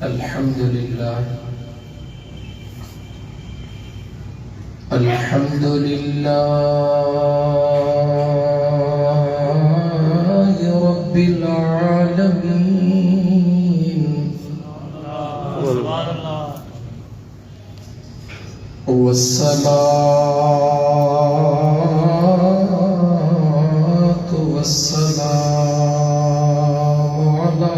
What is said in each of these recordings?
अल्हम्दुलिल्लाह अल्हम्दुलिल्लाह रब्बिल आलमीन वस्सलातु वस्सलामु अला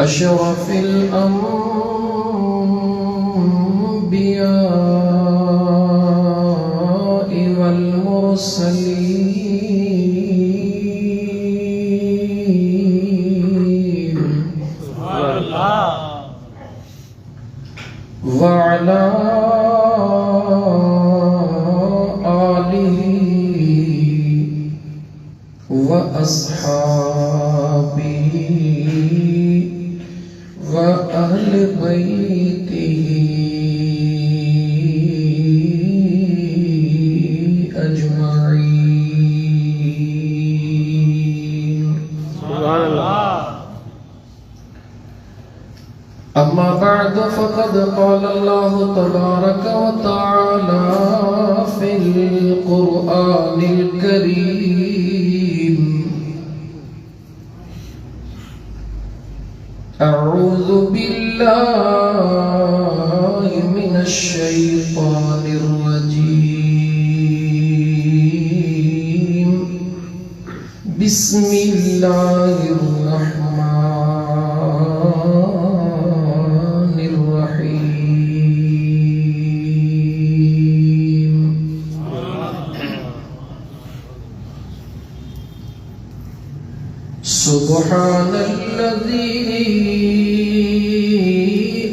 अशरफिल अंबिया'i वल मुरसलीन वअला आलिहि व अस्हाबिहि व अहले बैतिही अजमईन। सुभान अल्लाह। अम्मा बअद फ़क़द क़ाल अल्लाहु तबारक व तआला फ़िल क़ुरआनिल करीम अऊज़ु बिल्लाहि मिनश शैतानिर रजीम बिस्मिल्लाहिर रहमानिर रहीम। सुब्हानल्लज़ी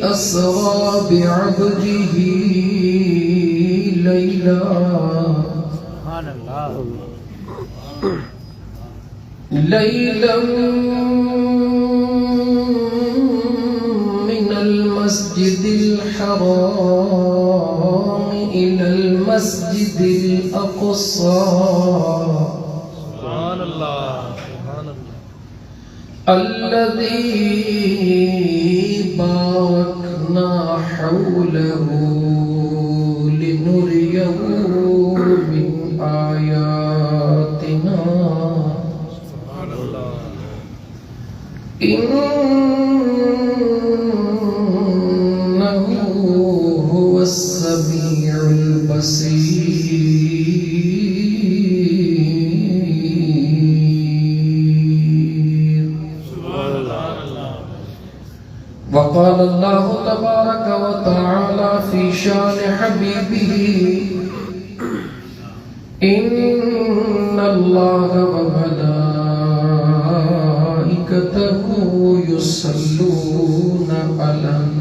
अस्रा बिअब्दिही लैला लैलन मिनल मस्जिदिल हराम इलल मस्जिदिल अक़सा अल्लज़ी बारकना हौलहू लिनुरियहू मिन आयातिना इन्नहू हुवस समीउल बसीर। वक़ाल अल्लाहु तबारक व तआला फ़ी शान हबीबिही इन्नल्लाह व मलाइकतहू युसल्लूना अलन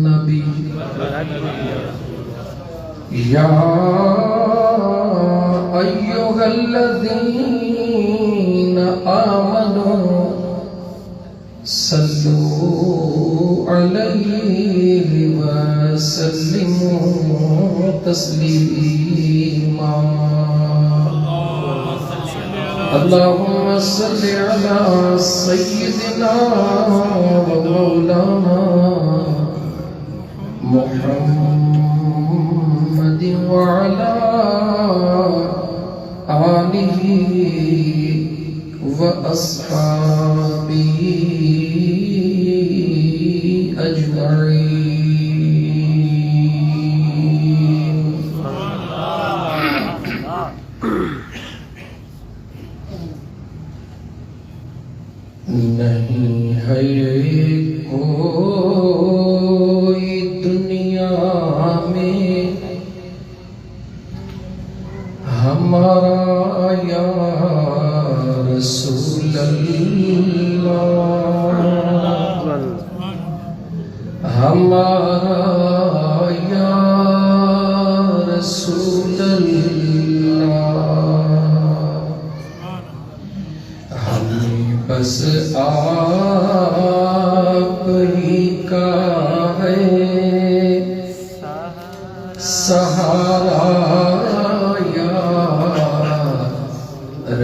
नबी या अय्युहल्लज़ीना आमनू सल्लू अलैहि व सल्लिमू तस्लीमा। अल्लाहुम्मा सल्लि अला सय्यिदिना व मौलाना मुहम्मदिन व अला आलिहि व अस्हाबिही अजमईन। नहीं है कोई दुनिया में हमारा या रसूल अल्लाह हमारा या रसूल अल्लाह हमें बस आप ही का है सहारा या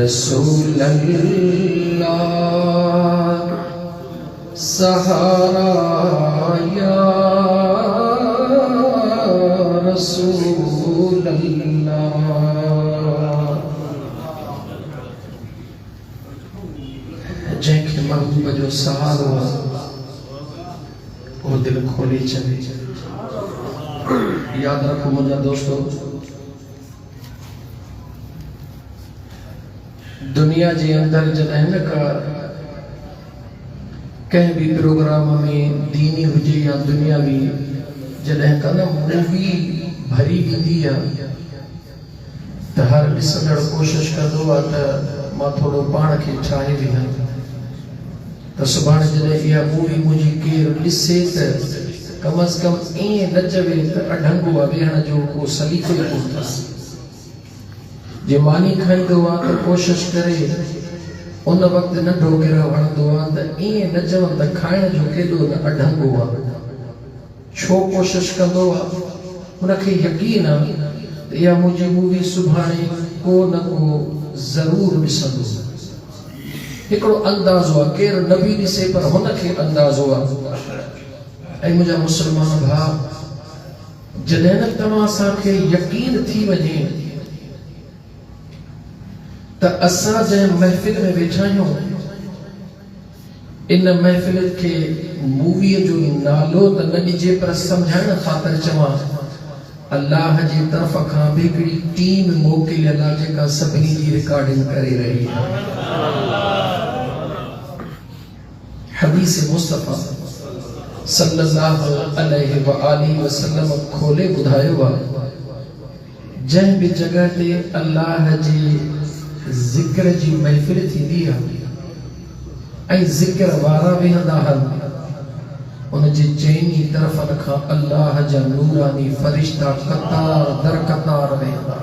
रसूल अल्लाह सहारा या रसूल अल्लाह। जंहिंखे महबूब जो सहारो वो दिल खोले चले। याद रखो मुझा दोस्तों, दुनिया जे अंदर जॾहिं न का कंहिं भी प्रोग्राम में दीनी हुजे या दुनियावी जॾहिं का न मूवी भरी वेंदी आहे त हर ॾिसंदड़ कोशिश कंदो आहे त मां थोरो पाण खे ठाहे विहां त सुभाणे जॾहिं इहा मूवी मुंहिंजी केरु ॾिसे त कम अज़ कम ईअं न चवे त अढंगो आहे, वेहण जो को सलीक़ो ई कोन अथसि। जे मानी खाईंदो आहे त कोशिश करे उन वक़्तु नंढो गिरह वणंदो आहे त ईअं न चवनि त खाइण जो केॾो न अढंगो आहे। छो कोशिश कंदो आहे? उनखे यकीन आहे त इहा मुंहिंजी मूवी सुभाणे को न को ज़रूर ॾिसंदो। हिकिड़ो अंदाज़ो आहे, केरु न बि ॾिसे पर हुनखे अंदाज़ो आहे। ऐं मुंहिंजा मुस्लमान भाउ, जॾहिं न तव्हां असांखे यकीन थी वञे त असां जंहिं महफ़िल में वेठा आहियूं इन महफ़िल खे मूवीअ जो नालो त न ॾिजे पर सम्झाइण ख़ातिर चवां, अल्लाह जी तरफ़ खां बि हिकिड़ी टीम मोकिलियल आहे जेका सभिनी जी रिकॉर्डिंग करे रही आहे। हदीस मुस्तफ़ा सल्लल्लाहु अलैहि व आलिहि वसल्लम खोले ॿुधायो आहे, जंहिं बि जगह ते अल्लाह जी ज़िक्र जी महफ़िल थींदी आहे ऐं ज़िक्र वारा वेहंदा आहिनि, उन जे चइनी तरफ़नि खां अल्लाह जा नूरानी फ़रिश्ता कतार दर कतार वेहंदा।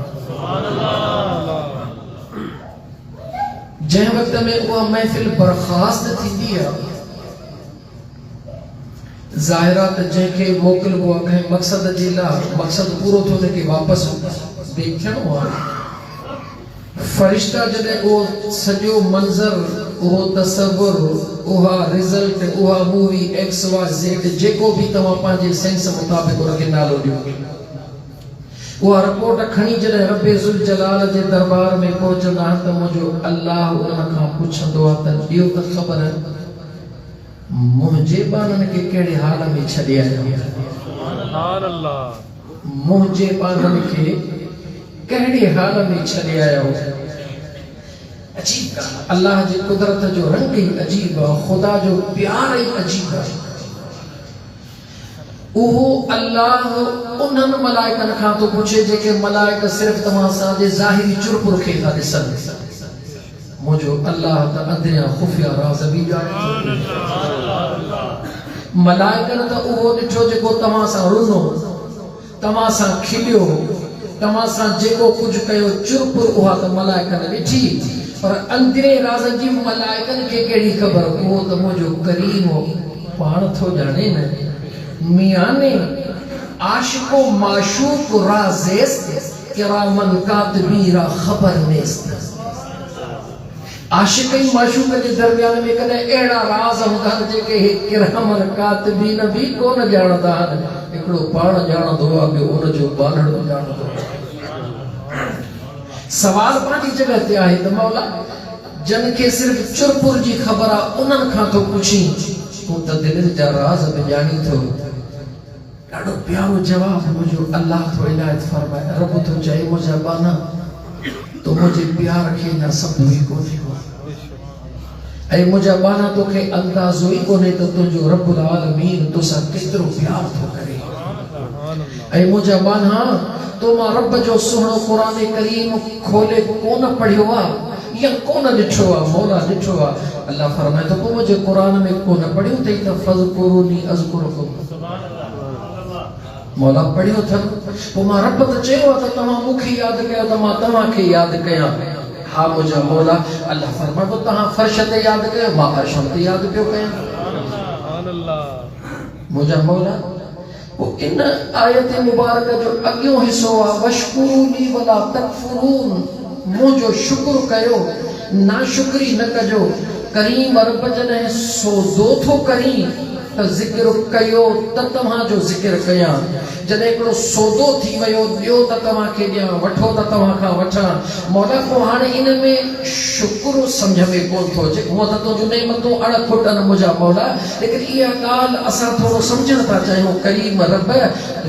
जंहिं वक़्त में उहा महफ़िल बर्खास्त थींदी आहे, ज़ाहिरा त जंहिंखे मोकिलिबो आहे कंहिं मक़सद जे लाइ, मक़सद पूरो थियो त के वापसि देखिणो आहे। फरिश्ता जॾहिं उहो सॼो मंज़र, उहो तसव्वुर, उहा रिज़ल्ट, उहा मूवी XYZ जेको बि तव्हां पंहिंजे सेंस मुताबिक़ उनखे नालो ॾियो, उहा रिपोर्ट खणी जॾहिं रब्बे ज़ुल जलाल जे दरबार में पहुचंदा आहिनि त मुंहिंजो अल्लाह उन खां पुछंदो आहे त ॾियो त ख़बर मुंहिंजे ॿारनि खे कहिड़े हाल में छॾे आया, मुंहिंजे ॿारनि खे कहिड़े हाल में छॾे आया हो। अजीब अल्लाह जी कुदरत जो रंग ही अजीब आहे, ख़ुदा जो प्यार ही अजीब आहे। उहो अल्लाह उन्हनि मलाइकनि खां थो पुछे जेके मलाइक सिर्फ़ तव्हां सां जे ज़ाहिरी चुरपुर खे था ॾिसनि। मुंहिंजो अल्लाह त अंदरियां ख़ुफ़िया राज़ बि ॼाणे थो। मलाइकनि त उहो ॾिठो जेको तव्हां सां रुनो, तव्हां सां खिलियो, तव्हां सां जेको कुझु कयो चुरपुर, उहा त मलाइकनि ॾिठी, पर अंदरे राज़ जी मलाइकनि खे कहिड़ी ख़बर? उहो त मुंहिंजो करीम पाण थो ॼाणे न। मियाने आशिको माशूक राज़ेस्त किरामन कातिबीरा ख़बर नेस्त। आशिक ऐं माशूक जे दरमियान में कॾहिं अहिड़ा राज़ हूंदा आहिनि जेके किरामन कातिबीन बि कोन ॼाणंदा आहिनि। हिकिड़ो पाण ॼाणंदो आहे, ॿियो उनजो ॿारड़ो ॼाणंदो आहे। सवाल पंहिंजी जॻह ते आहे त मौला जन खे सिर्फ़ चुरपुर जी ख़बर आहे उन्हनि खां थो पुछी, तूं त दिलि जा राज़ बि ॼाणी थो। ॾाढो प्यारो जवाबु मुंहिंजो अल्लाह थो इनायत फरमाए। रब थो चए मुंहिंजा बाना तो मुंहिंजे प्यार खे न सम्झो ई कोन्हे, ऐं मुंहिंजा बाना तोखे अंदाज़ो ई कोन्हे त तुंहिंजो रब्बुल आलमीन तोसां केतिरो प्यार थो करे। ऐं मुंहिंजा बाना तो मां रब जो सुहिणो क़ुरान करीम खोले कोन पढ़ियो आहे या कोन ॾिठो आहे। मौला ॾिठो आहे। अल्लाह फरमाए थो पोइ मुंहिंजे क़ुरान में कोन पढ़ियो अथई त फ़ज़कुरूनी अज़कुरुकुम। मौला पढ़ियो अथनि, पोइ मां रब त चयो आहे त तव्हां मूंखे यादि कयो त मां तव्हांखे यादि कयां। हा मुंहिंजा मौला, अल्लाह फरमाए थो तव्हां फ़र्श ते यादि कयो, मां अर्श ते यादि पियो कयां। मुंहिंजा मौला वो इन आयत मुबारक जो अॻियों हिस्सो आहे वशकुरूनी वला तकफुरून, मुंहिंजो शुक्र कयो नाशुक्री न कजो। करीम रब जॾहिं सौदो थो करी त ज़िक्र कयो त तव्हांजो ज़िक्र कयां। जॾहिं हिकिड़ो सौदो थी वियो ॾियो त तव्हांखे ॾियां, वठो त तव्हां खां वठां। मौला पोइ हाणे इन में शुक्र सम्झ में कोन थो अचे। हूअं त तुंहिंजूं नेमतूं अणखुट आहिनि मुंहिंजा मौला, लेकिन इहा ॻाल्हि असां थोरो सम्झण था चाहियूं। करीम रब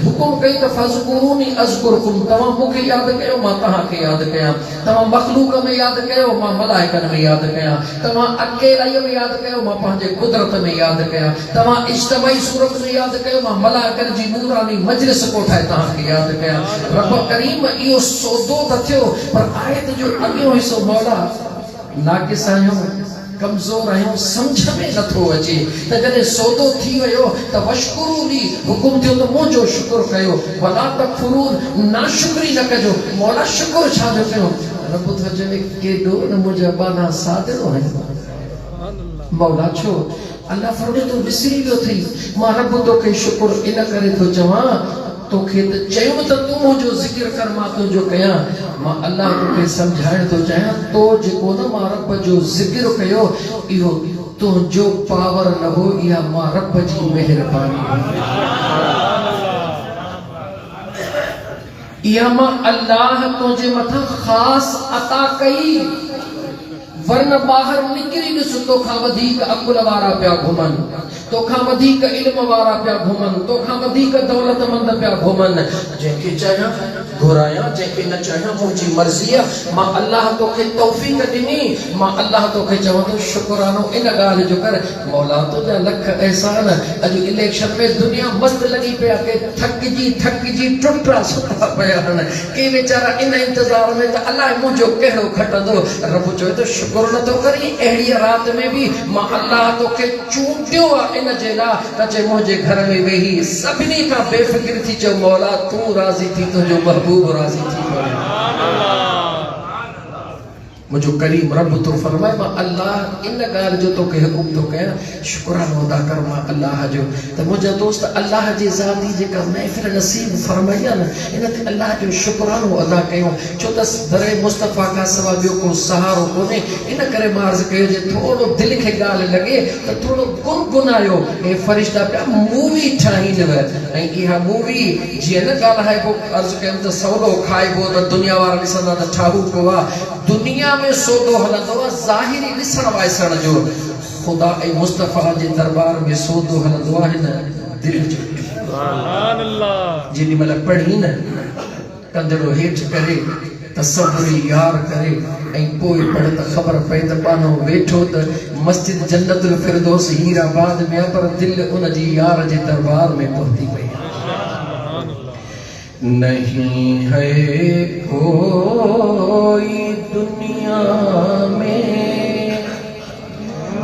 हुकुम कई त फज़कुरूनी अज़कुरकुम, तव्हां मूंखे यादि कयो मां तव्हांखे यादि कयां। तव्हां मख़लूक में यादि कयो मां मलाइकनि में यादि कयां। तव्हां अकेलाई में यादि कयो मां पंहिंजे कुदरत में यादि कयां। तव्हां इज्तिमाई सूरत में यादि कयो मां मलाइकनि जी नूरानी मजलिस कोठाए तव्हांखे यादि कयां। रब करीम इहो सौदो त थियो, पर आयत जो अॻियों हिसो मौला नाक़िस आहियूं, कमज़ोर आहियूं, सम्झ में नथो अचे। त जॾहिं सौदो थी वियो त वशकुरूनी हुकुम थियो त मुंहिंजो शुक्र कयो, वला तकफुरून, नाशुक्री न कजो। मौला शुक्र छा जो कयो? रब थो चवे केॾो न मुंहिंजा बाना सादिरो आहिनि। मौला छो? अल्लाह फरमाए तो विसरी वियो थई, मां रब तोखे शुक्र इन करे थो चवां, तोखे त चयो त तूं मुंहिंजो ज़िक्र कर मां तुंहिंजो कयां। मां अल्लाह तोखे सम्झाइण थो चाहियां, तो जेको न मां रब जो ज़िक्र कयो इहो तुंहिंजो पावर न हो, इहा मां रब जी महिरबानी, इहा मां अल्लाह तुंहिंजे मथां ख़ासि अता कई। वरन ॿाहिरि निकिरी ॾिस, तोखां वधीक अकुल वारा पिया घुमनि, तोखां वधीक इल्म वारा पिया घुमनि, तोखां वधीक दौलतमंद पिया घुमनि। जंहिंखे चाहियां घुरायां, जंहिंखे न चाहियां मुंहिंजी मर्ज़ी आहे। मां अल्लाह तोखे तौफ़ीक़ ॾिनी, मां अल्लाह तोखे चवां थो शुक्रानो इन ॻाल्हि जो कर। मौला तुंहिंजा लख एहसान। अॼु इलेक्शन में दुनिया मस्त लॻी पिया, के थकिजी टुटा सुठा पिया आहिनि, के वीचारा इन इंतज़ार में त अलाए मुंहिंजो कहिड़ो खटंदो। रब चवे थो शुक्र नथो करी, अहिड़ी राति में बि मां अल्लाह तोखे चूंडियो आहे इन जे लाइ त चए मुंहिंजे घर में वेही सभिनी खां बेफ़िक्र थी चओ मौला तूं राज़ी थी, तुंहिंजो महबूब राज़ी थी पए। मुझो करीम रब तो फरमाए मां अल्लाह इन ॻाल्हि जो तोखे हुकुम थो कयां, शुक्रानो अदा कर मां अल्लाह जो। त मुंहिंजा दोस्त अल्लाह जी ज़ाती जेका महफ़िल नसीब फरमाई आहे न, इन ते अल्लाह जो शुक्रानो अदा कयूं। छो त दरे मुस्तफ़ा खां सवाइ ॿियो को सहारो कोन्हे। इन करे मां अर्ज़ु कयो जे थोरो दिलि खे ॻाल्हि लॻे त थोरो गुनगुनायो। हे फ़रिश्ता पिया मूवी ठाहींदव, ऐं इहा मूवी जीअं न ॻाल्हाइबो, अर्ज़ु कयमि त सवलो खाइबो त दुनिया वारा ॾिसंदा त ठाहूको आहे। दुनिया में सौदो हलंदो आहे ज़ाहिरी ॾिसण वाइसण जो, ख़ुदा ऐं मुस्तफ़ा जे दरबार में सौदो हलंदो आहे न दिलि जो। सुभान अल्लाह। जेॾी महिल पढ़ी न कंदड़ो हेठि करे तसव्वुर यार करे ऐं पोइ पढ़ त ख़बर पए त पानो वेठो त मस्जिद जन्नतुल फिरदौस हीराबाद में, पर दिलि उन जी यार जे दरबार में पहुती पई। नहीं है कोई दुनिया में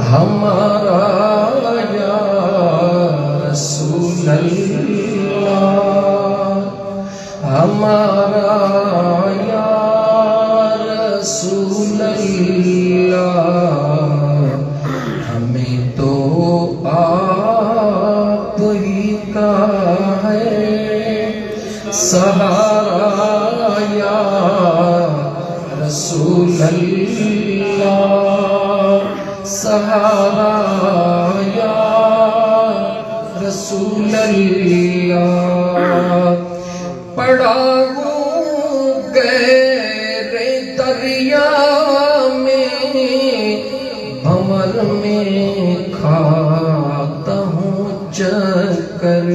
हमारा या रसूल अल्लाह, हमारा या रसूल अल्लाह, हमें तो आप ही का है सहारा या रसूल अल्लाह, सहारा या रसूल अल्लाह। पड़ा हूँ गहरे दरिया में, भंवर में खाता हूँ चक्कर,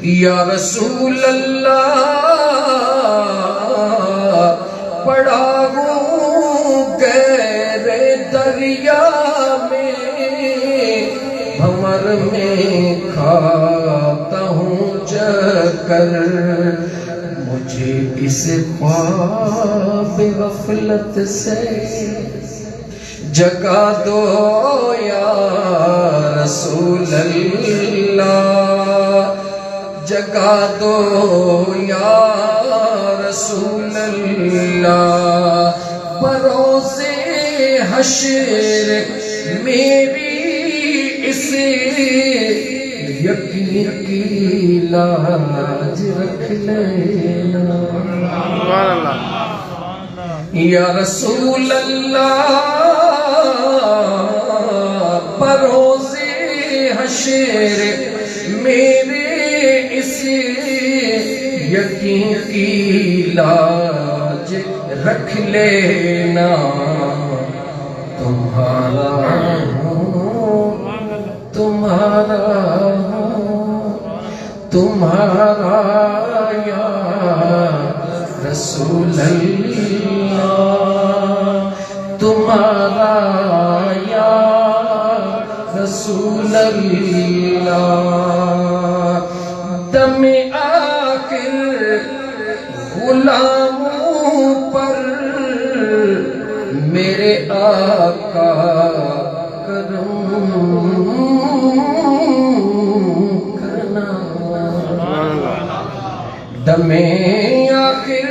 या रसूल अल्लाह पड़ा हूँ गहरे दरिया में, भंवर में खाता हूँ चक्कर, मुझे इस ख्वाब गफलत से जगा दो या रसूल अल्लाह, जगा दो या रसूल अल्लाह। बरोज़े हश्र मेरी इस यकीन की लाज रख लेना, या रसूल अल्लाह बरोज़े हशर मेरे इस यकीन की लाज रख लेना, तुम्हारा हूँ तुम्हारा हूँ तुम्हारा या रसूल अल्लाह, तुम्हारा या रसूल अल्लाह। दमे आखिर गुलामों पर मेरे आका करम करना, दमे आखिर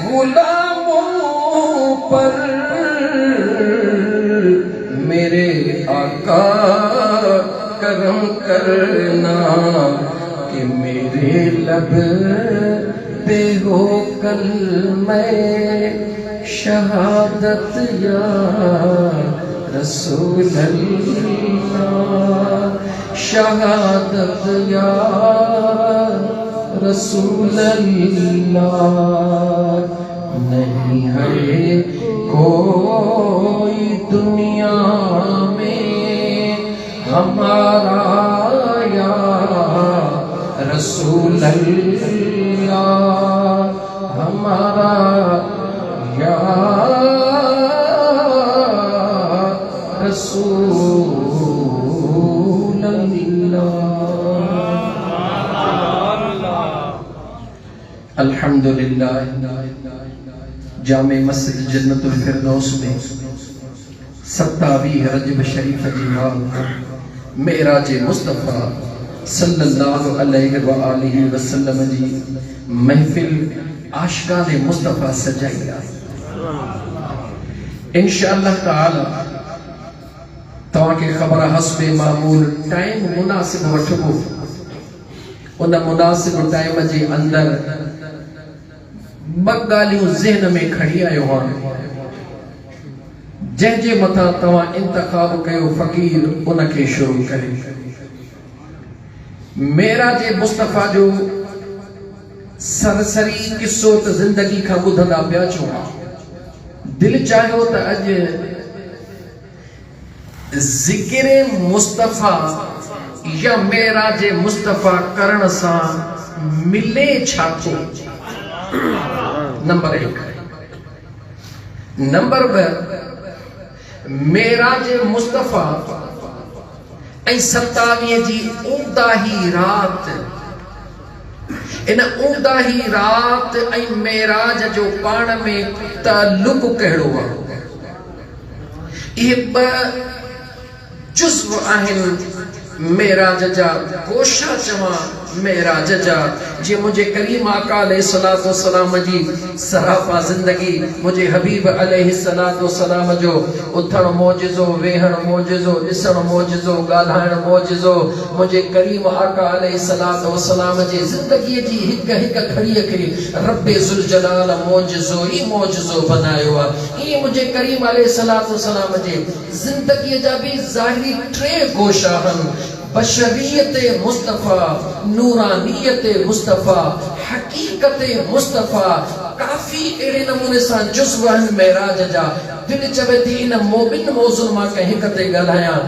गुलामों पर मेरे आका करम करना, कि मेरे लब पे हो कल मैं शहादत या रसूल अल्लाह, शहादत या रसूल अल्लाह। नहीं है कोई दुनिया में हमारा या रसूल अल्लाह, हमारा या रसूल अल्लाह। अल्हम्दुलिल्लाह। जामे मस्जिद जन्नतुल फिरदौस में 27 रजब शरीफ जी मेराज मुस्तफ़ा सल्लल्लाहु अलैहि व आलिहि वसल्लम जी महफिल आशिकान मुस्तफ़ा सजाई आहे। इंशाअल्लाह ताला तव्हांखे ख़बर हस्बे मामूल टाइम मुनासिब वठबो, उन मुनासिब टाइम जे अंदर ॿ ॻाल्हियूं ज़हन में खणी आयो आहियां, जंहिंजे मथां तव्हां इंतखाब कयो फ़कीर उनखे शुरू करे। मेराज मुस्तफ़ा जो सरसरी किस्सो त ज़िंदगी खां ॿुधंदा पिया अचूं, दिल चाहियो त अॼु ज़िक्र मुस्तफ़ा या मेराज मुस्तफ़ा करण सां मिले छा थो। नंबर 1। नंबर 2, मेराज मुस्तफ़ा ऐं 27 जी ऊंदाही रात, इन ऊंदाही रात ऐं मेराज जो पाण में ताल्लुक़ कहिड़ो आहे। इहे 2 जुज़्व आहिनि मेराज जा, गोशा चवां मेराज जा, जे मुझे करीम आका अलैहिस्सलातु वस्सलाम जी सराफा जिंदगी, मुझे हबीब अलैहिस्सलातु वस्सलाम जो उथण मौजिज़ो, वेहण मौजिज़ो, ॾिसण मौजिज़ो, ॻाल्हाइण मौजिज़ो, मुझे करीम आका अलैहिस्सलातु वस्सलाम जी जिंदगी जी हिक हिक खड़ीअ खे रब्बे ज़ुल जलाल मौजिज़ो ई मौजिज़ो बनायो आहे। ईअं मुझे करीम अलैहिस्सलातु वस्सलाम जी जिंदगी जा भी ज़ाहिरी 3 गोशा आहिनि, बशरियत मुस्तफ़ा, नूरानियत मुस्तफ़ा, हकीकत मुस्तफ़ा। काफ़ी अहिड़े नमूने सां जुज़्व आहिनि मेराज जा। दिल चवे थी इन मोबिन मौज़ुन मां कंहिं हिक ते ॻाल्हायां।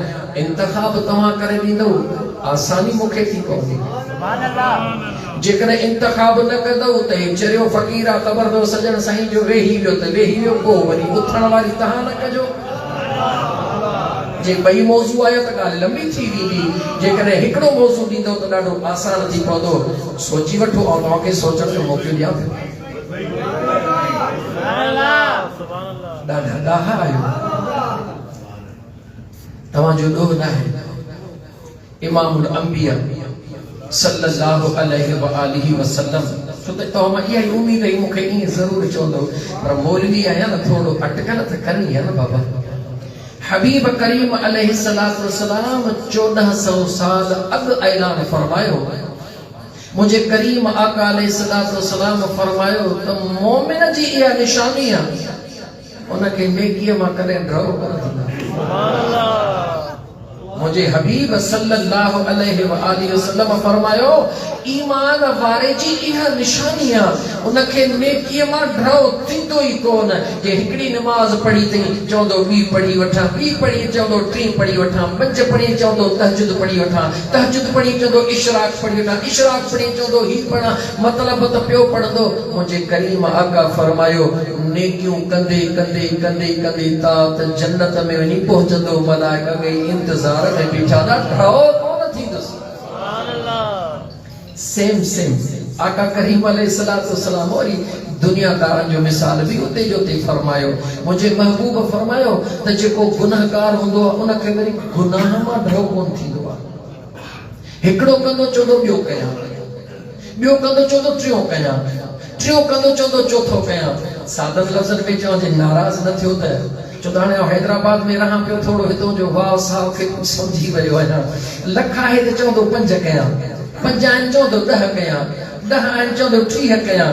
इंतखाब तव्हां करे ॾींदव, आसानी मूंखे थी पवंदी। जेकॾहिं इंतखाब न कंदव त हे चरियो फ़क़ीर आहे, ख़बर अथव सजण साईं जो वेही वियो त वेही वियो, पोइ वरी उथण वारी तव्हां न कजो। जे 2 मौज़ू आयो त ॻाल्हि लंबी थी वेंदी, जेकॾहिं हिकिड़ो मौज़ू ॾींदो त ॾाढो आसान थी पवंदो। सोची वठो ऐं तव्हांखे सोचण जो मौक़ो ॾियां थो। ॾाढा ॾाहा आहियो, तव्हांजो ॾोह न आहे। इमामुल अंबिया सल्लल्लाहु अलैहि व आलिहि वसल्लम, छो त तव्हां मां इहा ई उमेद हुई मूंखे ईअं ज़रूरु चवंदो, पर मौलवी आहियां न, थोरो अटकल त करणी आहे न बाबा। हबीब करीम अलैहिस्सलातु वस्सलाम 1400 साल अॻु ऐलान फरमायो, मुझे करीम आका अलैहिस्सलाम फरमायो त मोमिन जी इहा निशानी आहे उनखे नेकीअ मां कॾहिं डरो कोन थींदो। सुभान अल्लाह। मुझे हबीब सल्लल्लाहु अलैहि वसल्लम फरमायो ईमान वारे जी इहा निशानी आहे उनखे नेकीअ मां डरो थींदो ई कोन। जे हिकड़ी नमाज पढ़ी थई चवंदो ॿी पढ़ी वठां, ॿी पढ़ी चवंदो टी पढ़ी वठां, पंज पढ़ी चवंदो तहज्जुद पढ़ी वठां, तहज्जुद पढ़ी चवंदो इशराक पढ़ी वठां, इशराक पढ़ी चवंदो ही पढ़ां, मतलब त पियो पढ़ंदो। मुझे करीम आका फरमायो नेकियूं कंदे कंदे कंदे कंदे ता त जन्नत में वञी पहुचंदो। मलाइका के इंतजार में बीठा ना डरो कोन थींदुसि। सुभान अल्लाह। सेम आका करीम अलैहिस्सलाम और दुनियादारनि जो मिसाल भी उते जो ते फरमायो। मुझे महबूब फरमायो त जेको गुनाहगार हूंदो आहे उनखे वरी गुनाह मां डरो कोन थींदो आहे। हिकिड़ो कंदो चवंदो ॿियो कयां, ॿियो कंदो चवंदो टियों कयां, टियों कंदो चवंदो चौथो कयां। सादत लफ़्ज़नि में चवां जे नाराज़ न थियो त चवंदो हाणे हैदराबाद में रहां पियो थोरो हितां जो वाह साह खे सम्झी वियो आहियां। लख आहे त चवंदो 5 कयां, 5 आहिनि चवंदो 10 कयां, 10 आहिनि चवंदो 30 कयां।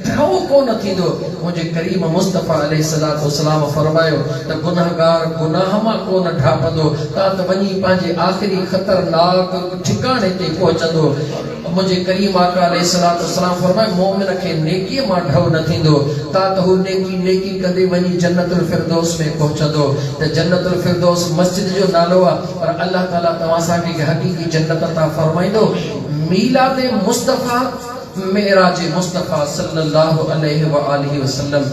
डरो कोन थींदो। मुझे करीम मुस्तफ़ा अलैहिस्सलाम फरमायो त गुनाहगार गुनाह मां कोन ढापंदो ता त वञी पंहिंजे आख़िरी ख़तरनाक ठिकाने ते पहुचंदो। मुझे करीम आका अलैहिस्सलाम फरमायो मोमिन खे नेकीअ मां डरो न थींदो ता त हू नेकी कंदे वञी जन्नतुल फिरदौस में पहुचंदो। त जन्नतुल फिरदौस मस्जिद जो नालो आहे पर अल्लाह ताला तव्हां सां हक़ीक़ी जन्नत अता फरमाईंदो। मीलाद मुस्तफ़ा मेराज मुस्तफ़ा सल्लल्लाहु अलैहि वसल्लम।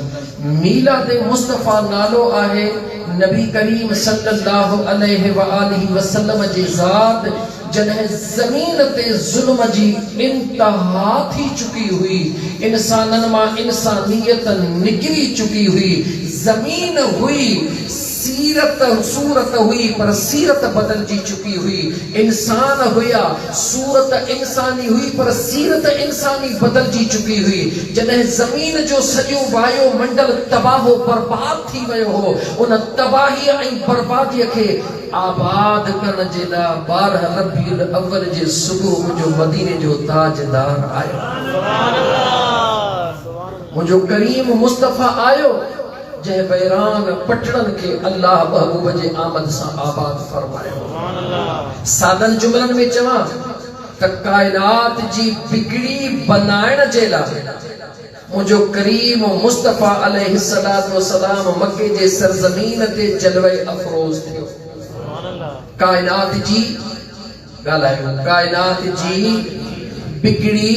मीलाद मुस्तफ़ा नालो आहे नबी करीम सल्लल्लाहु अलैहि वसल्लम जी ज़ात जॾहिं ज़मीन ते ज़ुल्म जी इंतहा थी चुकी हुई, इंसाननि मां इंसानियत निकिरी चुकी हुई, ज़मीन हुई सीरत सूरत हुई पर सीरत बदलजी चुकी हुई, इंसान हुया सूरत इंसानी हुई पर सीरत इंसानी बदलजी चुकी हुई। जॾहिं ज़मीन जो सॼो वायो मंडल तबाह बर्बाद थी वियो हो, उन तबाही ऐं बर्बादीअ खे आबाद करण जे लाइ 12 रबीउल अव्वल जे सुबुह मुंहिंजो मदीने जो ताजदार आयो। सुभान अल्लाह। मुंहिंजो करीम मुस्तफ़ा आयो जंहिं बैरान पटड़नि खे अल्लाह महबूब जे आमद सां आबाद फरमायो। सुभान अल्लाह। सादन जुमलनि में चवां त कायनात जी बिगड़ी बनाइण जे लाइ मुझो करीम मुस्तफ़ा अलैहिस्सलाम मक्के जे सरज़मीन ते जलवे अफरोज़ थियो। कायनात जी ॻाल्हायो, कायनात जी बिगड़ी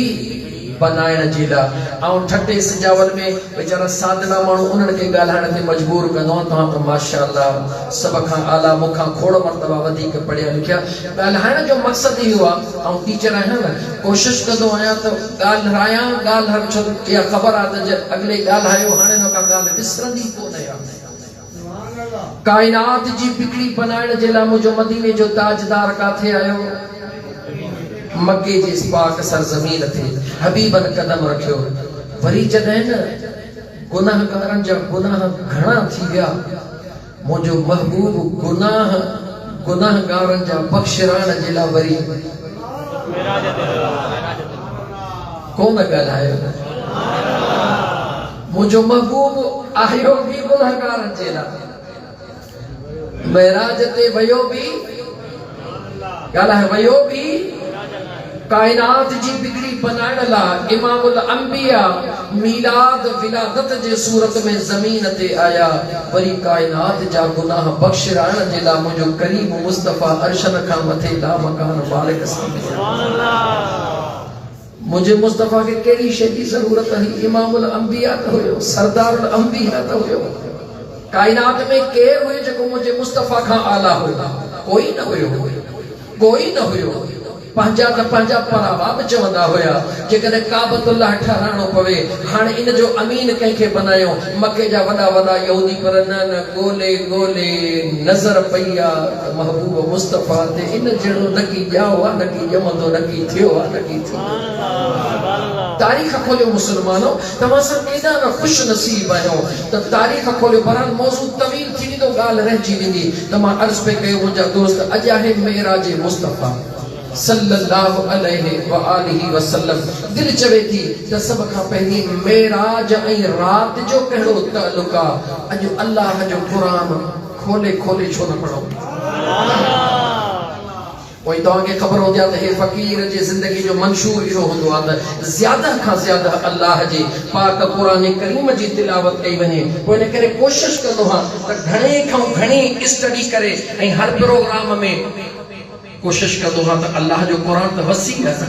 बनाइण जे लाइ। ऐं ठटे सिजावल में वीचारा सादना माण्हू उन्हनि खे ॻाल्हाइण ते मजबूर कंदो आहे। तव्हां त माशाअल्लाह सभ खां आला मूंखां खोड़ मरतबा वधीक पढ़िया लिखिया। ॻाल्हाइण जो मक़सदु इहो आहे, ऐं टीचर आहियां न, कोशिशि कंदो आहियां त ॻाल्हायां ॻाल्हि छो इहा ख़बर आहे त अॻिले ॻाल्हायो हाणे न का ॻाल्हि विसरंदी कोन आहे। कायनात जी बिगड़ी बनाइण जे लाइ मुंहिंजो मदीने जो ताजदार काथे आयो? मक्के जी पाक सरज़मीन ते हबीबन कदम रखियो। वरी जॾहिं न गुनाहगारनि जा गुनाह घणा थी विया, मुंहिंजो महबूब गुनाहगारनि जा बख़्शिराइण जे लाइ वरी कोन ॻाल्हायो। मुंहिंजो महबूब आयो बि गुनाहगारनि जे लाइ, मेराज ते वियो बि ॻाल्हाए वियो बि कायनात जी बिगड़ी बनाइण लाइ। इमामुल अंबिया मीलाद विलादत जे सूरत में ज़मीन ते आया। वरी कायनात जा गुनाह बख़्शिराइण जे लाइ मुंहिंजो करीम मुस्तफ़ा अर्शन खां मथे ला मकान मालिक सुभान अल्लाह। मुंहिंजे मुस्तफ़ा खे कहिड़ी शइ जी ज़रूरत हुई? इमामुल अंबिया त हुयो, सरदारुल अंबिया त हुयो। कायनात में केरु हुयो जेको मुंहिंजे मुस्तफ़ा खां आला हुयो? कोई न हुयो, कोई न हुयो। पंहिंजा त पंहिंजा परावा बि चवंदा हुया जेकॾहिं काबतुल्लाह ठहिराइणो पवे। हाणे इन जो अमीन कंहिंखे बनायो? मके जा वॾा वॾा यहूदी, पर न ॻोल्हे ॻोल्हे नज़र पई आहे महबूब मुस्तफ़ा ते इन जहिड़ो न की ॼाओ आहे, न की ॼमंदो, न की थियो आहे, न की थियो। तारीख़ खोलियो मुस्लमानो, तव्हां सां केॾा न ख़ुशि नसीब आहियो त तारीख़ खोलियो। बहरहाल मौज़ू तवील थी वेंदो, ॻाल्हि रहिजी वेंदी। त मां अर्ज़ पे कयो मुंहिंजा दोस्त, अॼु आहे मेराज मुस्तफ़ा। सल्लल्लाहु अलैहि व आलिहि वसल्लम। दिल चवे थी त सब खां पहिरीं मेराज ऐं रात जो कहिड़ो तालुक आहे। अॼु अल्लाह जो क़ुरान खोले खोले छो न पढ़ो? कोई तव्हांखे ख़बर हुजे त हे फ़क़ीर जी ज़िंदगी जो मंशूर इहो हूंदो आहे त ज़्यादा खां ज़्यादा अल्लाह जे पाक क़ुरान करीम जी तिलावत कई वञे। पोइ इन करे कोशिशि कंदो आहे त घणे खां घणी स्टडी करे ऐं हर प्रोग्राम में कोशिशि कंदो आहे त अल्लाह जो क़ुरान त वसी आहे,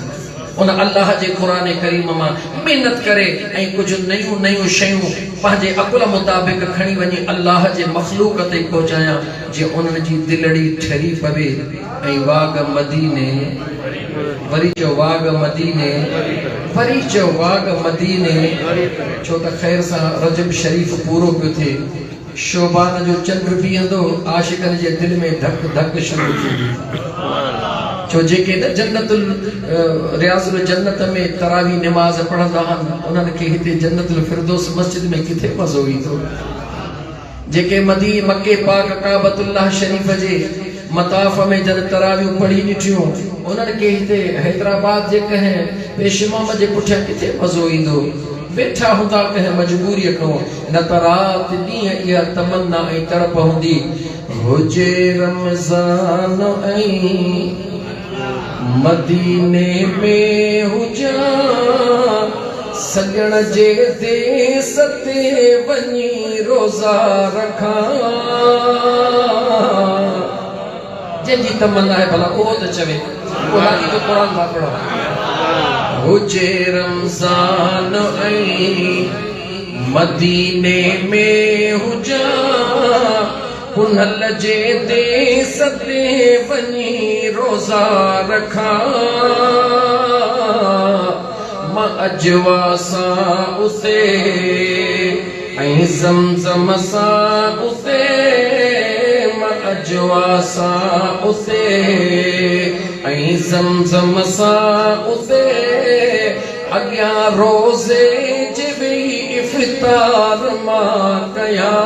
उन अल्लाह जे क़ुरान करीम मां महिनत करे ऐं कुझु नयूं नयूं शयूं पंहिंजे अकुल मुताबिक़ खणी वञी अल्लाह जे मख़लूक ते पहुचायां, जीअं उन्हनि जी दिलड़ी ठरी पवे ऐं वाग मदीने वरी चो वाग मदीने वरी चो वाग मदीने। छो त ख़ैर सां रजब शरीफ़ पूरो पियो थिए, शोबान जो चंड बीहंदो, आशिकनि जे दिल में धक धक शुरू थींदी। छो जेके न जन्नतुल रियाज़ुल जन्नत में तरावी नमाज़ पढ़ंदा आहिनि उन्हनि खे हिते जन्नतुल फिरदौस मस्जिद में किथे मज़ो ईंदो। जेके मके पाक काबतुल्लाह शरीफ़ जे मताफ़ में जन तरावियूं पढ़ी ॾिठियूं उन्हनि खे हिते हैदराबाद जे कंहिं पेशमाम जे पुठियां किथे मज़ो ईंदो। वेठा हूंदा कंहिं मजबूरीअ खां, न त राति ॾींहं इहा तमन्ना ऐं तड़प हूंदी हुजे रमज़ान ऐं मदीने में हुजा, सजण जे देस ते वञी रोज़ा रखां। जंहिंजी तमन्ना आहे भला उहो त चवे, उहो तो क़ुरान मां पढ़ो। हुजे रमज़ान ऐं मदीने में हुजा, हुनल जे देस ते वञी रोज़ा रखां। मां अजवा सां उते ऐं ज़मज़म सां उते, मां अजवा सां उते ऐं ज़मज़म सां उते, अॻियां रोज़े जे वेही इफ़्तार मां कयां।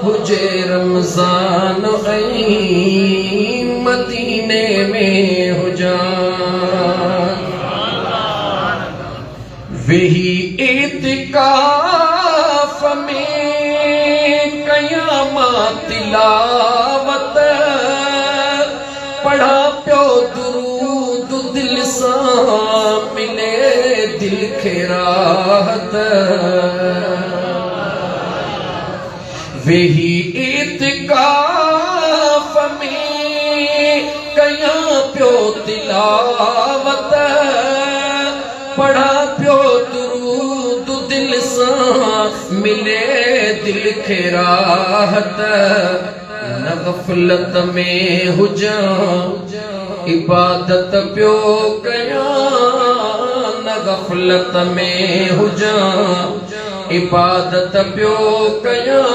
हुजे रमज़ान ऐं मदीने में हुजा, वेही इतिकाफ़ में कयां मां तिलावत, पढ़ा पियो दुरूद दिल सां मिले दिल खे राहत। वेही इतिकाफ़ में कयां पियो तिलावत, पढ़ा पियो दुरूद दिल सां मिले दिल खे राहत। न ग़फ़लत में हुजां इबादत पियो कयां, न ग़फ़लत में हुजां इबादत पियो कयां।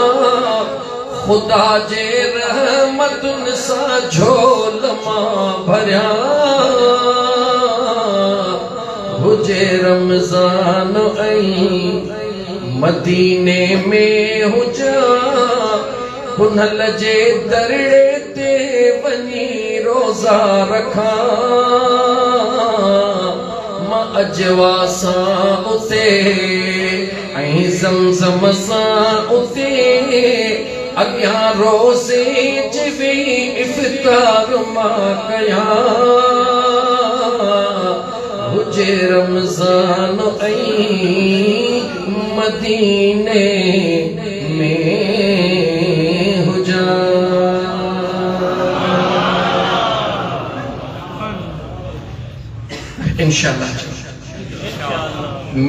खुदा जे रहमतुनि सां झोल मां भरियां। हुजे रमज़ान ऐं मदीने में हुजां, हुनल जे दरड़े ते वञी रोज़ा रखां। मां अजवा सां उते ऐं ज़मज़म सां उते, अॻियां रोज़े जे वेही इफ़्तार मां कयां। हुजे रमज़ान ऐं मदीने में हुजा। इंशाअल्लाह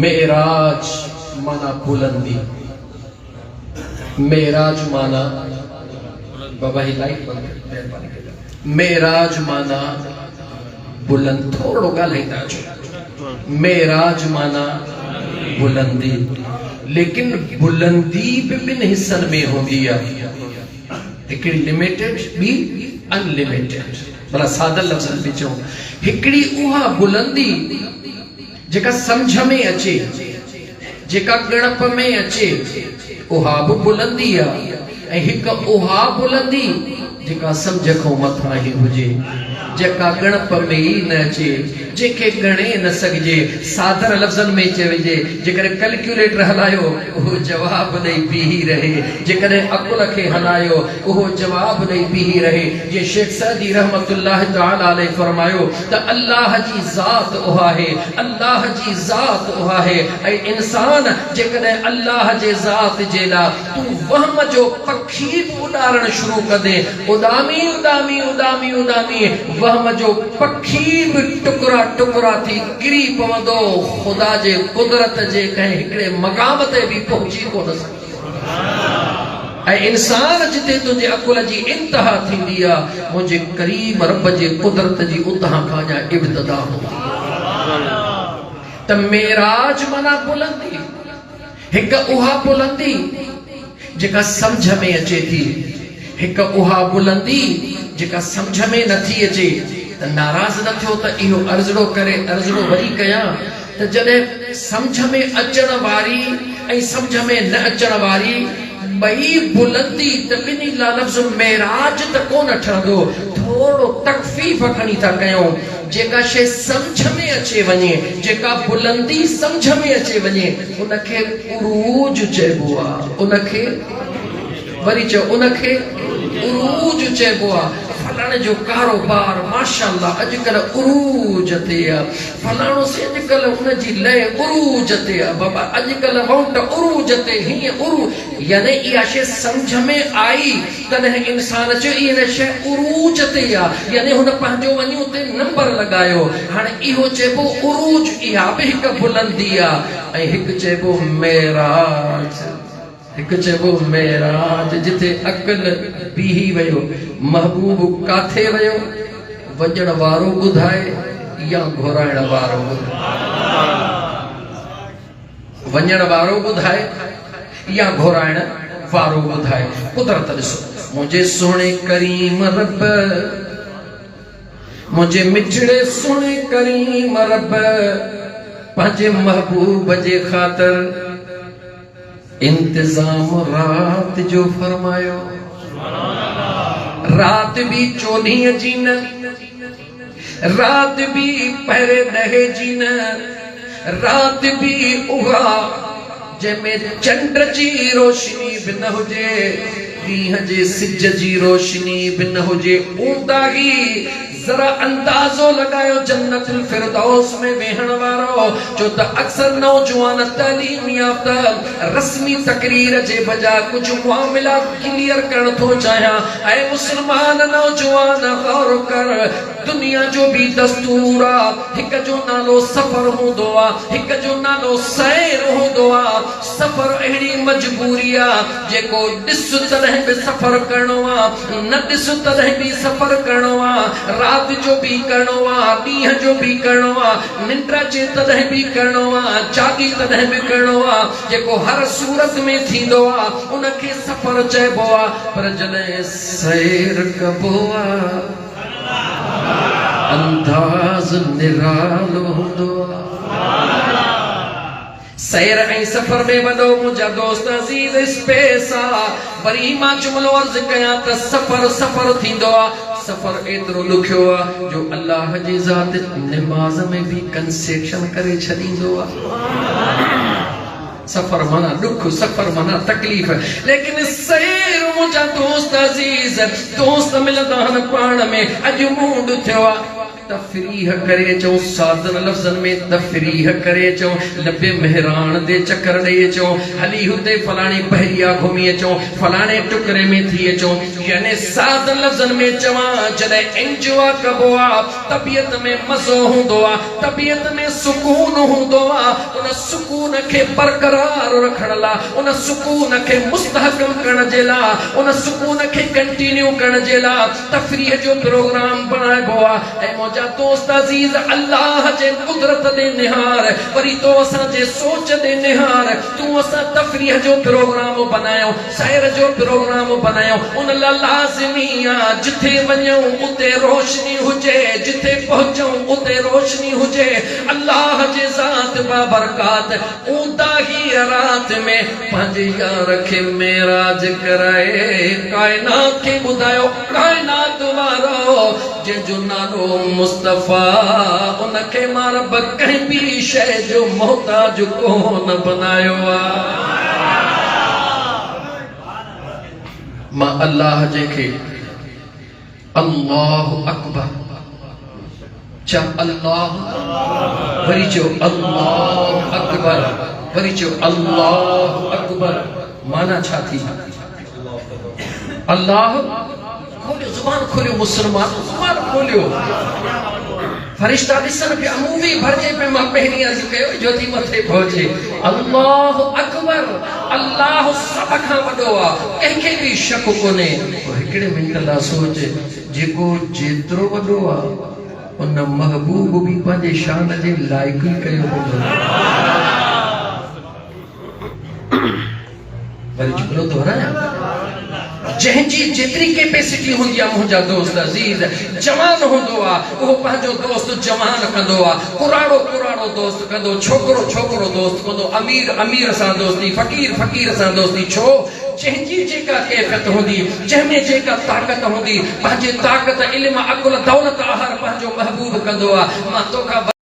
मेराज माना बुलंदी, मेराज माना बाबा ही लाइट बंद, मेराज माना बुलंद। थोड़ो ॻाल्हाईंदा अचो। मेराज माना बुलंदी, लेकिन बुलंदी भी ॿिनि हिस्सनि में हूंदी आहे, हिकिड़ी लिमिटेड ॿी अनलिमिटेड। भला सादा लफ़्ज़ में चऊं, हिकिड़ी उहा बुलंदी जेका सम्झ में अचे, जेका गणप में अचे, उहा बि बुलंदी आहे। ऐं हिकु उहा बुलंदी जेका समझ को मथा ही हुजे, जेका गणप में ही न अचे, जेके गणे न सघजे, साधारण लफ्ज़न में चइजे। जेकॾहिं कैलकुलेटर हलायो उहो जवाब ॾेई बीही रहे, जेकॾहिं अकुल खे हलायो उहो जवाब ॾेई बीही रहे। जे शेख सदी रहमतुल्लाह तआला अलैहि फरमायो त अल्लाह जी ज़ात उहा आहे, अल्लाह जी ज़ात उहा आहे। ऐं इंसान जेकॾहिं अल्लाह जे ज़ात जे लाइ तूं वहम जो पखी उॾारण शुरू कदे, उॾामी उॾामी उॾामी उॾामी वहम जो पखी भी टुकड़ा टुकड़ा थी गिरी पवंदो, खुदा जे कुदरत जे कंहिं हिकिड़े मक़ाम ते भी पहुची कोन सघंदो। ऐं इंसान जिते तुंहिंजे अकुल जी इंतहा थींदी आहे, मुंहिंजे करीम रब जे कुदरत जी उतां खां अञा इब्तिदा हूंदी। त मेराज माना बुलंदी, हिक उहा बुलंदी जेका समझ में अचे थी, हिक उहा बुलंदी जेका समझ में नथी अचे। त नाराज़ न थियो त इहो अर्ज़ड़ो करे अर्ज़ड़ो वरी कयां। त जॾहिं समझ में अचण वारी ऐं समझ में न अचण वारी ॿई बुलंदी, त ॿिन्ही ला लफ़्ज़ मेराज त कोन ठहंदो, थोरो तकफ़ीफ़ खणी था कयूं। जेका शइ समझ में अचे वञे, जेका बुलंदी समझ में अचे वञे, उनखे उरूज चइबो आहे। उनखे वरी चओ, उनखे उरूज चइबो आहे। फलाणे जो कारोबार माशाअल्लाह अॼुकल्ह उरूज ते आहे, फलाणो से अॼुकल्ह उनजी लय उरूज ते आहे, बाबा अॼुकल्ह वोट उरूज ते, हीअं उरू, यानी इहा शइ सम्झ में आई तॾहिं इंसान चयो इहा शइ उरूज ते आहे, यानी हुन पंहिंजो वञी उते नंबर लॻायो। हाणे इहो चइबो उरूज, इहा बि हिकु बुलंदी आहे। ऐं हिकु चइबो मेराज, हिकु चइबो मेराज जिथे अकल बीही वियो, महबूब काथे वियो, वञण वारो ॿुधाए या घुराइण वारो ॿुधाए, वञण वारो ॿुधाए या घुराइण वारो ॿुधाए। कुदरत ॾिसो, मुंहिंजे सुहिणे करीम रब, मुंहिंजे मिठड़े सुहिणे करीम रब पंहिंजे महबूब जे ख़ातिर इंतजाम रात जो फरमायो। रात भी 14 जी न, रात भी पहरे 10 जी न, रात भी उहा जंहिंमें चंड जी रोशनी भी न हुजे, ॾींहं जे सिज जी रोशनी भी न हुजे। ऊंदा ही जरा अंदाजो लगायो जन्नतुल फिरदौस में वेहण वारो। जो त अक्सर नौजवान तालीम याफ्ता रस्मी तकरीर जे बजा कुछ मामला क्लियर करण थो चाहियां। ऐ मुसलमान नौजवान गौर कर, दुनिया जो भी दस्तूर आ, हिक जो नालो सफर हूंदो आ, हिक जो नालो सैर हूंदो आ। सफर अहिड़ी मजबूरी आ जेको ॾिस तॾहिं बि सफर करणो आ, न ॾिस तॾहिं बि सफर करणो आ, रात जो भी करणो आ, ॾींहं जो भी करणो आ, निंड अचे तॾहिं भी करणो आ, जागी तॾहिं भी करणो आ। जेको हर सूरत में थींदो आ उनखे सफर चइबो आ। पर जॾहिं सैर कबो आ अंदाज़ निरालो हूंदो आ। सैर ऐं सफर में वॾो मुंहिंजा दोस्त अज़ीज़ स्पेस आ। वरी मां जुमिलो अर्ज़ कयां त सफर सफर थींदो आ। सफर एतिरो ॾुखियो आ जो अल्लाह जी ज़ात निमाज़ में भी कंसेशन करे छॾींदो आ। सफर माना दुख, सफर माना तकलीफ, लेकिन सैर मुंहिंजा दोस्त अज़ीज़ दोस्त मिलंदा आहिनि पाण में। अॼु मूड थियो आ तफरीह करे अचूं, सादन लफ़्ज़न में तफरीह करे अचूं, लबे मेहरान दे चक्कर ॾेई अचूं, हली हुते फलाणी बहरिया घुमी अचूं, फलाणे टुकरे में थी अचूं। यानी सादन लफ़्ज़न में चवां जॾहिं इंजॉय कबो आ, तबियत में मज़ो हूंदो आ, तबियत में सुकून हूंदो आ। उन सुकून खे बरक़रार रखण लाइ, उन सुकून खे मुस्तहकम करण जे लाइ, उन सुकून खे कंटिन्यू करण जे लाइ तफरीह जो प्रोग्राम बनाइबो आ। ऐं दोस्त अजीज अल्लाह जे कुदरत दे निहार, वरी तो असां जे सोच दे निहार, तू असां तफरीह जो प्रोग्राम बनायो, सैर जो प्रोग्राम बनायो। उन ला लाज़मी आ जिथे वञूं उते रोशनी हुजे, जिथे पहुचूं उते रोशनी हुजे। अल्लाह जे ज़ात बाबरकात ऊंदा ही रात में पंहिंजे यार खे मेराज कराए, कायनात खे ॿुधायो, कायनात जंहिंजो नालो मुस्तफ़ा उनखे मां रब कंहिं ॿी शइ जो मोहताज कोन बनायो आहे। मां अल्लाह जंहिंखे अल्लाहु अकबर चा अल्लाह वरी चो अल्लाहु अकबर वरी चो अल्लाहु अकबर माना छा थी? अल्लाह खोलियो ज़ुबान खोलियो मुसलमान ज़ुबान खोलियो। फरिश्ता ॾिसण पिया मूवी भरजे पे मां पहिरीं अर्ज़ कयो जो थी मथे पहुचे। अल्लाहु अकबर अल्लाह सभ खां वॾो आहे कंहिंखे बि शक कोन्हे। हिकिड़े मिंट लाइ सोच जेको जेतिरो वॾो आहे उन महबूब भी पंहिंजे शान जे लाइक़ ई कयो हूंदो। वरी जुमलो दोहरायां जंहिंजी जेतिरी कैपेसिटी हूंदी आहे मुंहिंजा दोस्त अज़ीज़ जवान हूंदो आहे उहो पंहिंजो दोस्त जवान कंदो आहे कुराड़ो कुराड़ो दोस्त कंदो छोकिरो छोकिरो दोस्त कंदो अमीर अमीर सां दोस्ती फ़क़ीर फ़क़ीर सां दोस्ती छो जंहिंजी जेका कैफ़ियत हूंदी जंहिंमें जेका ताक़त हूंदी पंहिंजी ताक़त इल्म अक़ुल दौलत हर पंहिंजो महबूब कंदो आहे। मां तोखां